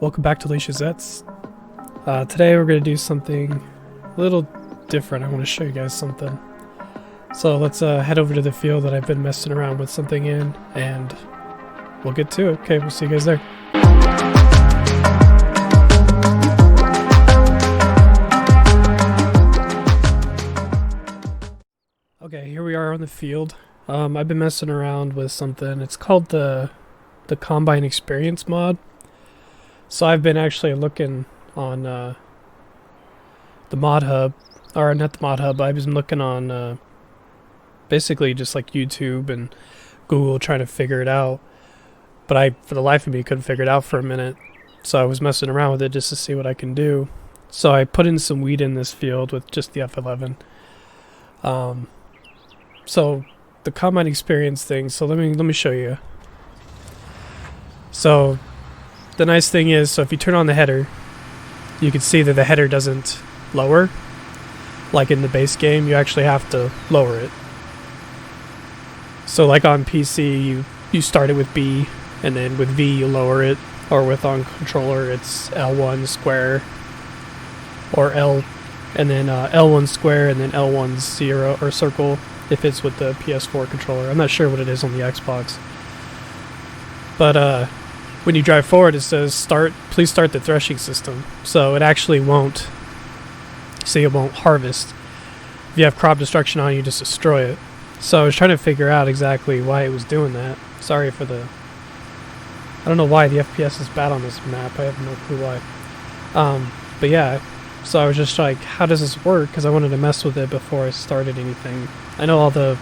Welcome back to Leishazette's. Today we're going to do something a little different. I want to show you guys something. So let's head over to the field that I've been messing around with something in, and we'll get to it. Okay, we'll see you guys there. Okay, here we are on the field. I've been messing around with something. It's called the Combine XPerience Mod. So I've been actually looking on the mod hub, or not the mod hub, I've been looking on basically just like YouTube and Google trying to figure it out. But I, for the life of me, couldn't figure it out for a minute. So I was messing around with it just to see what I can do. So I put in some wheat in this field with just the F11. So the Combine XPerience thing, so let me show you. So the nice thing is, so if you turn on the header, you can see that the header doesn't lower. Like in the base game, you actually have to lower it. So like on PC, you start it with B, and then with V you lower it, or with on controller it's L1 square, or L, and then L1 square, and then L1 0, or circle, if it's with the PS4 controller. I'm not sure what it is on the Xbox. But when you drive forward, it says please start the threshing system. So it actually won't, see, it won't harvest. If you have crop destruction on, you just destroy it. So I was trying to figure out exactly why it was doing that. Sorry for the, I don't know why the FPS is bad on this map. I have no clue why. But yeah, so I was just like, how does this work? Because I wanted to mess with it before I started anything. I know all the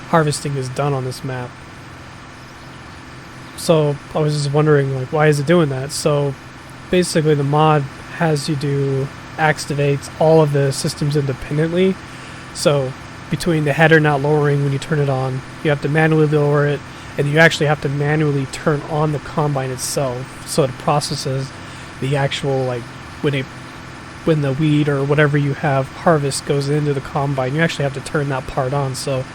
harvesting is done on this map. So I was just wondering, like, why is it doing that? So basically the mod has you activates all of the systems independently. So between the header not lowering when you turn it on, you have to manually lower it, and you actually have to manually turn on the combine itself, so it processes the actual, like, when the weed or whatever you have harvest goes into the combine, you actually have to turn that part on. So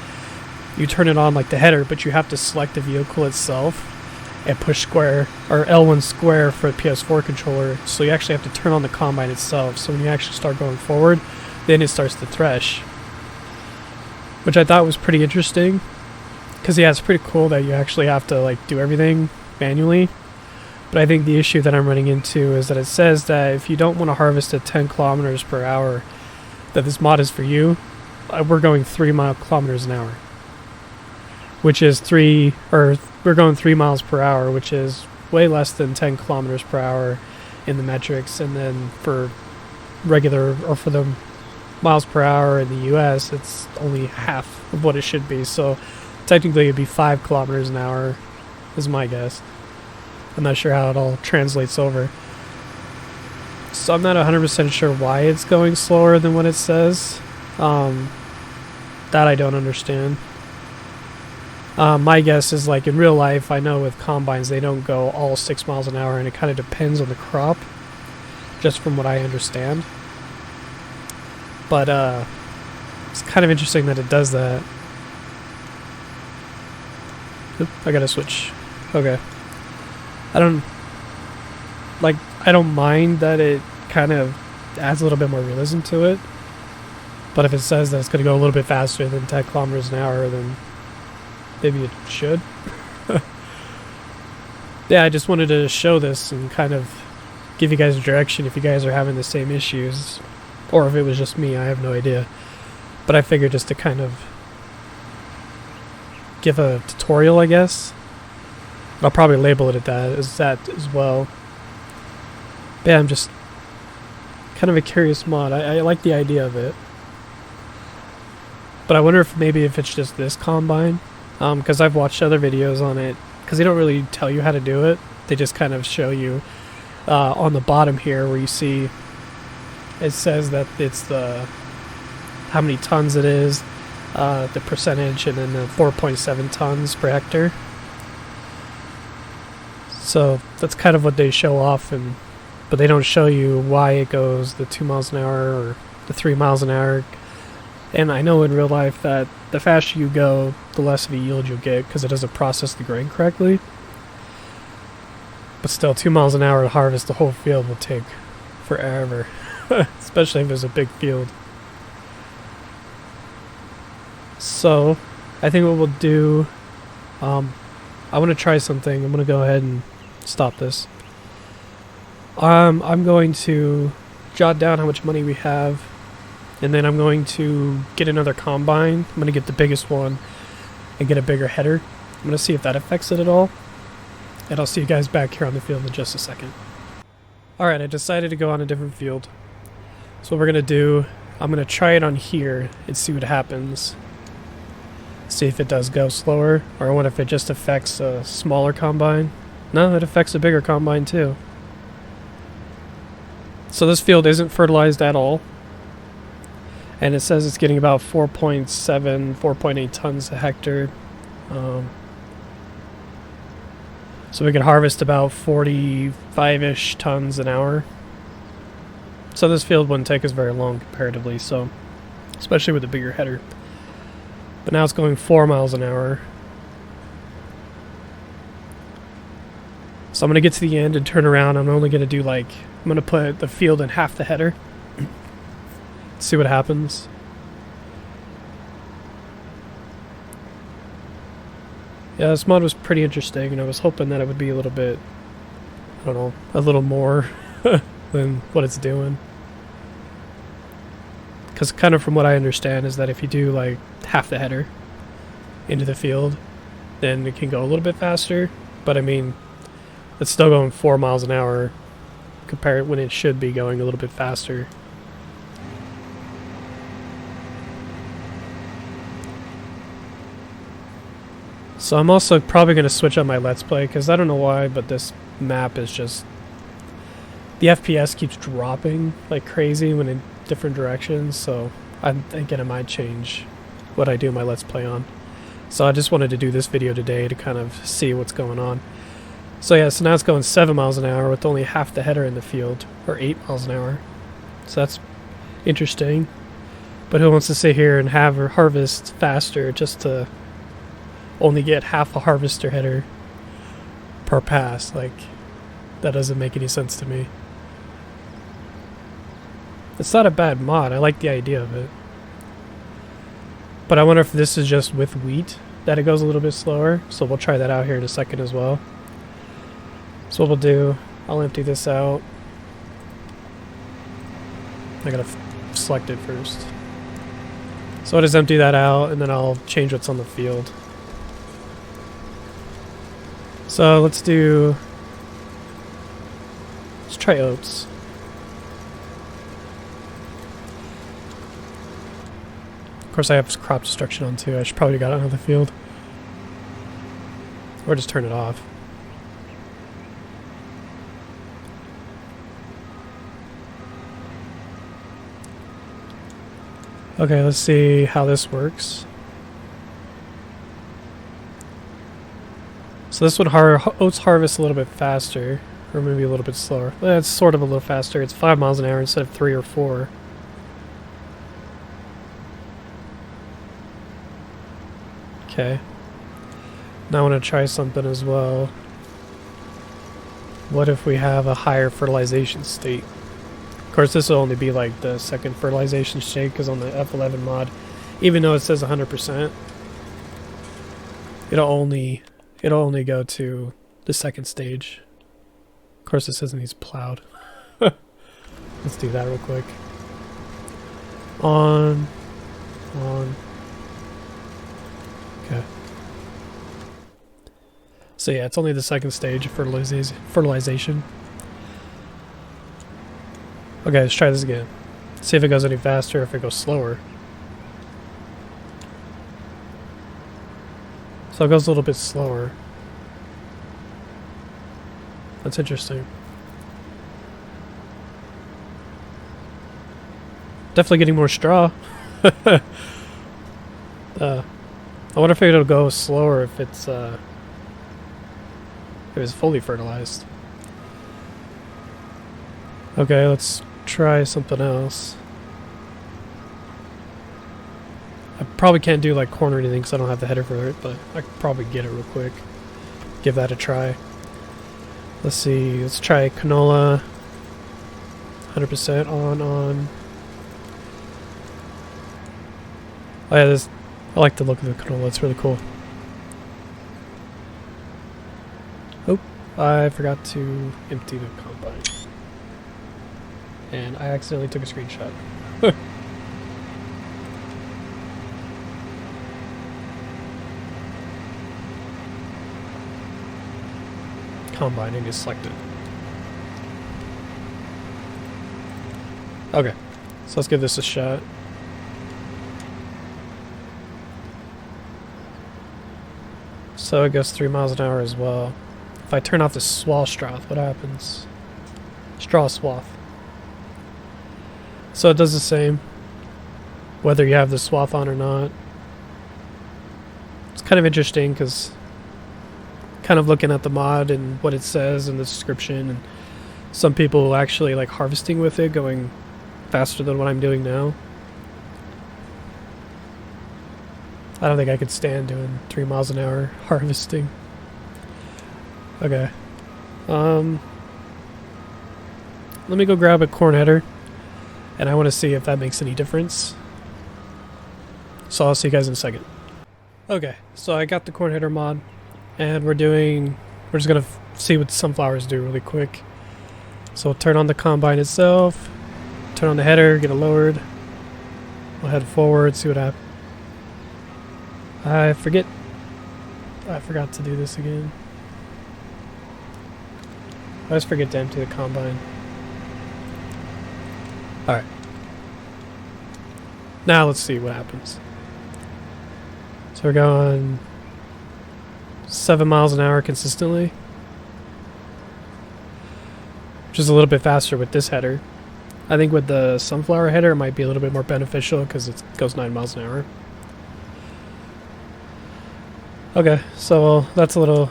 you turn it on like the header, but you have to select the vehicle itself and push square, or L1 square for a PS4 controller. So you actually have to turn on the combine itself. So when you actually start going forward, then it starts to thresh, which I thought was pretty interesting. Because yeah, it's pretty cool that you actually have to like do everything manually. But I think the issue that I'm running into is that it says that if you don't want to harvest at 10 kilometers per hour, that this mod is for you. We're going 3 kilometers an hour, which is we're going 3 miles per hour, which is way less than 10 kilometers per hour in the metrics. And then for regular, or for the miles per hour in the US, it's only half of what it should be. So technically it'd be 5 kilometers an hour is my guess. I'm not sure how it all translates over. So I'm not 100% sure why it's going slower than what it says. That I don't understand. My guess is, like, in real life, I know with combines they don't go all 6 miles an hour, and it kind of depends on the crop, just from what I understand. But it's kind of interesting that it does that. Oop, I gotta switch. Okay. I don't mind that it kind of adds a little bit more realism to it. But if it says that it's going to go a little bit faster than 10 kilometers an hour, then maybe it should. Yeah, I just wanted to show this and kind of give you guys a direction if you guys are having the same issues. Or if it was just me, I have no idea. But I figured just to kind of give a tutorial, I guess. I'll probably label it as that as well. But yeah, I'm just kind of a curious mod. I like the idea of it. But I wonder if maybe if it's just this combine. Because I've watched other videos on it. Because they don't really tell you how to do it. They just kind of show you on the bottom here where you see it says that it's how many tons it is, the percentage, and then the 4.7 tons per hectare. So that's kind of what they show off, but they don't show you why it goes the 2 miles an hour or the 3 miles an hour. And I know in real life that the faster you go, the less of a yield you'll get, because it doesn't process the grain correctly. But still, 2 miles an hour to harvest the whole field will take forever. Especially if there's a big field. So, I think what we'll do... I want to try something. I'm going to go ahead and stop this. I'm going to jot down how much money we have. And then I'm going to get another combine. I'm going to get the biggest one and get a bigger header. I'm going to see if that affects it at all. And I'll see you guys back here on the field in just a second. Alright, I decided to go on a different field. So what we're going to do, I'm going to try it on here and see what happens. See if it does go slower, or what if it just affects a smaller combine. No, it affects a bigger combine too. So this field isn't fertilized at all. And it says it's getting about 4.7, 4.8 tons a hectare. So we can harvest about 45-ish tons an hour. So this field wouldn't take us very long comparatively, so especially with a bigger header. But now it's going 4 miles an hour. So I'm going to get to the end and turn around. I'm only going to do I'm going to put the field in half the header. See what happens. Yeah, this mod was pretty interesting, and I was hoping that it would be a little bit, I don't know, a little more than what it's doing. Because kind of from what I understand is that if you do half the header into the field, then it can go a little bit faster. But I mean, it's still going 4 miles an hour compared when it should be going a little bit faster. So I'm also probably going to switch up my Let's Play, because I don't know why, but this map is just... The FPS keeps dropping like crazy when in different directions, so I'm thinking I might change what I do my Let's Play on. So I just wanted to do this video today to kind of see what's going on. So yeah, so now it's going 7 miles an hour with only half the header in the field, or 8 miles an hour. So that's interesting. But who wants to sit here and have or harvest faster just to only get half a harvester header per pass? That doesn't make any sense to me. It's not a bad mod. I like the idea of it. But I wonder if this is just with wheat that it goes a little bit slower. So we'll try that out here in a second as well. So what we'll do, I'll empty this out. I gotta select it first. So I'll just empty that out, and then I'll change what's on the field. So let's try oats. Of course I have crop destruction on too. I should probably got it out of the field. Or just turn it off. Okay, let's see how this works. So this one oats harvest a little bit faster, or maybe a little bit slower. It's sort of a little faster. It's 5 miles an hour instead of 3 or 4. Okay. Now I want to try something as well. What if we have a higher fertilization state? Of course, this will only be the second fertilization state, because on the F11 mod, even though it says 100%, it'll only go to the second stage. Of course, this says it needs plowed. Let's do that real quick. On. Okay. So yeah, it's only the second stage of fertilization. Okay, let's try this again. See if it goes any faster or if it goes slower. So it goes a little bit slower. That's interesting. Definitely getting more straw. I wonder if it'll go slower if it's fully fertilized. Okay, let's try something else. I probably can't do corn or anything because I don't have the header for it, but I could probably get it real quick. Give that a try. Let's see, let's try canola. 100% on. Oh yeah, this, I like the look of the canola, it's really cool. Oh, I forgot to empty the combine. And I accidentally took a screenshot. Combining is selected. Okay, so let's give this a shot. So it goes 3 miles an hour as well. If I turn off the swath swath, what happens? Straw swath. So it does the same, whether you have the swath on or not. It's kind of interesting because kind of looking at the mod and what it says in the description, and some people actually like harvesting with it, going faster than what I'm doing now. I don't think I could stand doing 3 miles an hour harvesting. Okay. Let me go grab a corn header, and I want to see if that makes any difference. So I'll see you guys in a second. Okay, so I got the corn header mod, and we're just gonna see what sunflowers do really quick. So we'll turn on the combine itself, turn on the header, get it lowered. We'll head forward, see what happens. I forgot to do this again. I always forget to empty the combine. Alright. Now let's see what happens. So we're going 7 miles an hour consistently, which is a little bit faster with this header. I think with the sunflower header it might be a little bit more beneficial because it goes 9 miles an hour. Okay, so that's a little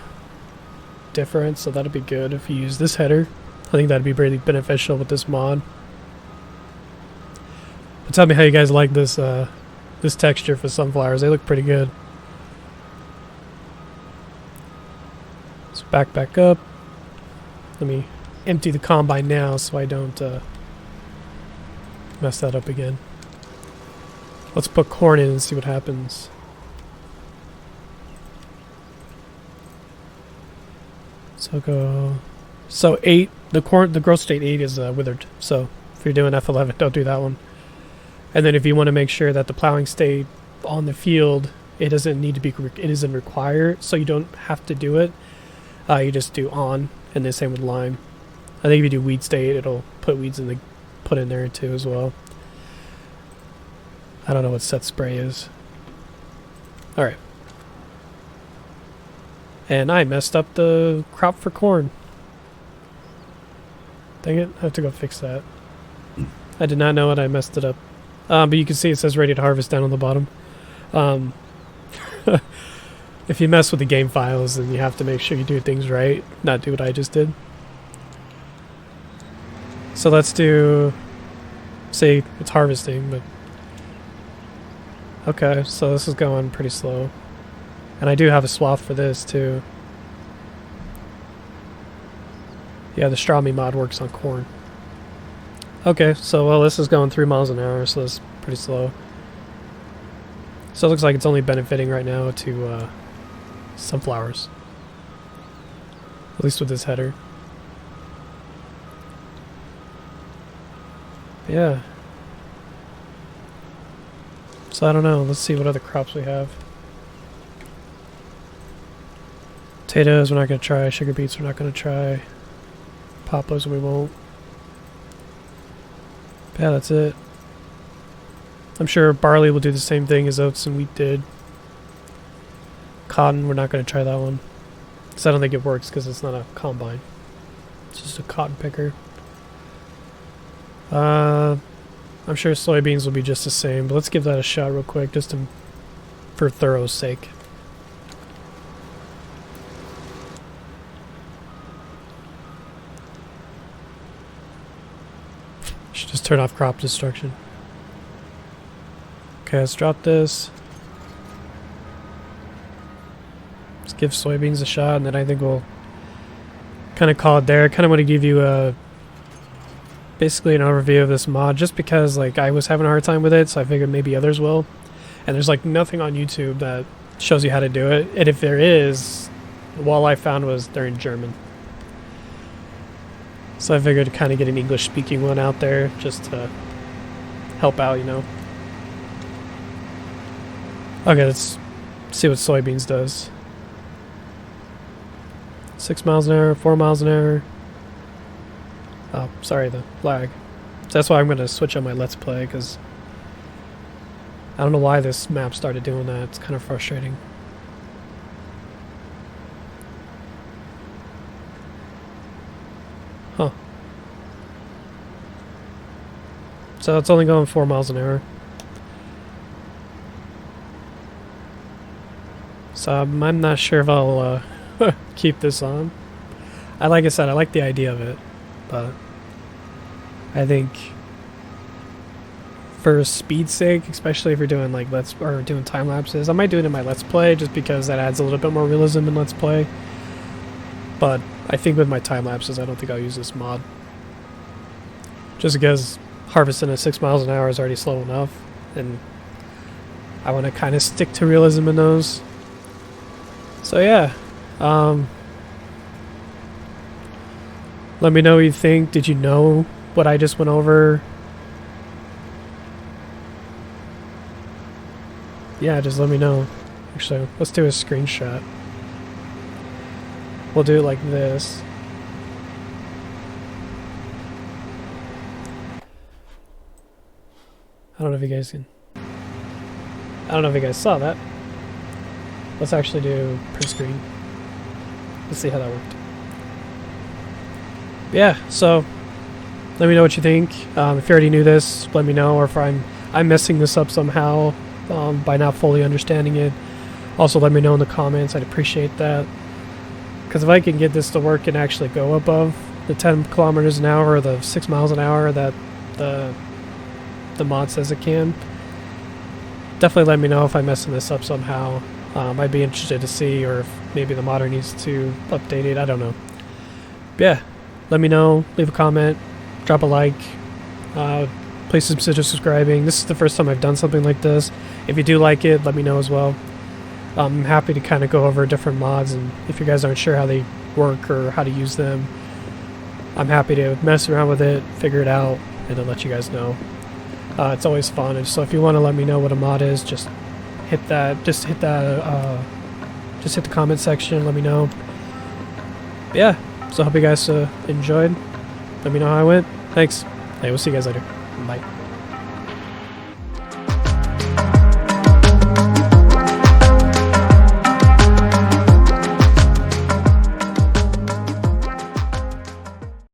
different, so that'll be good if you use this header. I think that'd be really beneficial with this mod. But tell me how you guys like this this texture for sunflowers. They look pretty good. So back up. Let me empty the combine now so I don't mess that up again. Let's put corn in and see what happens. So 8, the growth state 8 is withered. So if you're doing F11, don't do that one. And then if you want to make sure that the plowing state on the field, it isn't required, so you don't have to do it. You just do on, and the same with lime. I think if you do weed state, it'll put weeds put in there too as well. I don't know what set spray is. All right. And I messed up the crop for corn. Dang it, I have to go fix that. I did not know it, I messed it up. But you can see it says ready to harvest down on the bottom. If you mess with the game files, then you have to make sure you do things right, not do what I just did. So let's do, say it's harvesting, but okay, so this is going pretty slow. And I do have a swath for this too. Yeah, the straw me mod works on corn. Okay, so well, this is going 3 miles an hour, so that's pretty slow. So it looks like it's only benefiting right now to sunflowers. At least with this header. Yeah. So I don't know, let's see what other crops we have. Potatoes we're not going to try, sugar beets we're not going to try, poplars we won't. But yeah, that's it. I'm sure barley will do the same thing as oats and wheat did. Cotton, we're not going to try that one. Because I don't think it works because it's not a combine. It's just a cotton picker. I'm sure soybeans will be just the same, but let's give that a shot real quick just for thorough sake. Should just turn off crop destruction. Okay, let's drop this. Let's give soybeans a shot, and then I think we'll kind of call it there. I kind of want to give you a basically an overview of this mod, just because like I was having a hard time with it, so I figured maybe others will. And there's like nothing on YouTube that shows you how to do it, and if there is, the wall I found was they're in German. So I figured to kind of get an English speaking one out there just to help out, you know. Okay, let's see what soybeans does. 6 miles an hour, 4 miles an hour. Oh, sorry, the lag. So that's why I'm going to switch on my Let's Play, because I don't know why this map started doing that. It's kind of frustrating. Huh. So it's only going 4 miles an hour. So I'm not sure if I'll keep this on. Like I said, I like the idea of it, but I think for speed's sake, especially if you're doing like doing time lapses, I might do it in my Let's Play just because that adds a little bit more realism in Let's Play. But I think with my time lapses, I don't think I'll use this mod, just because harvesting at 6 miles an hour is already slow enough, and I want to kind of stick to realism in those. So yeah, let me know what you think. Did you know what I just went over? Yeah, just let me know. Actually, let's do a screenshot. We'll do it like this. I don't know if you guys can... I don't know if you guys saw that. Let's actually do print screen. Let's see how that worked. Yeah, so let me know what you think. If you already knew this, let me know, or if I'm messing this up somehow by not fully understanding it. Also, let me know in the comments. I'd appreciate that, because if I can get this to work and actually go above the 10 kilometers an hour or the 6 miles an hour that the mod says it can, definitely let me know if I'm messing this up somehow. I'd be interested to see, or if maybe the modder needs to update it. I don't know. But yeah, let me know. Leave a comment. Drop a like. Please consider subscribing. This is the first time I've done something like this. If you do like it, let me know as well. I'm happy to kind of go over different mods, and if you guys aren't sure how they work or how to use them, I'm happy to mess around with it, figure it out, and then let you guys know. It's always fun. And so if you want to let me know what a mod is, just hit the comment section, let me know. But yeah, so I hope you guys enjoyed. Let me know how it went. Thanks. Hey, we'll see you guys later. Bye.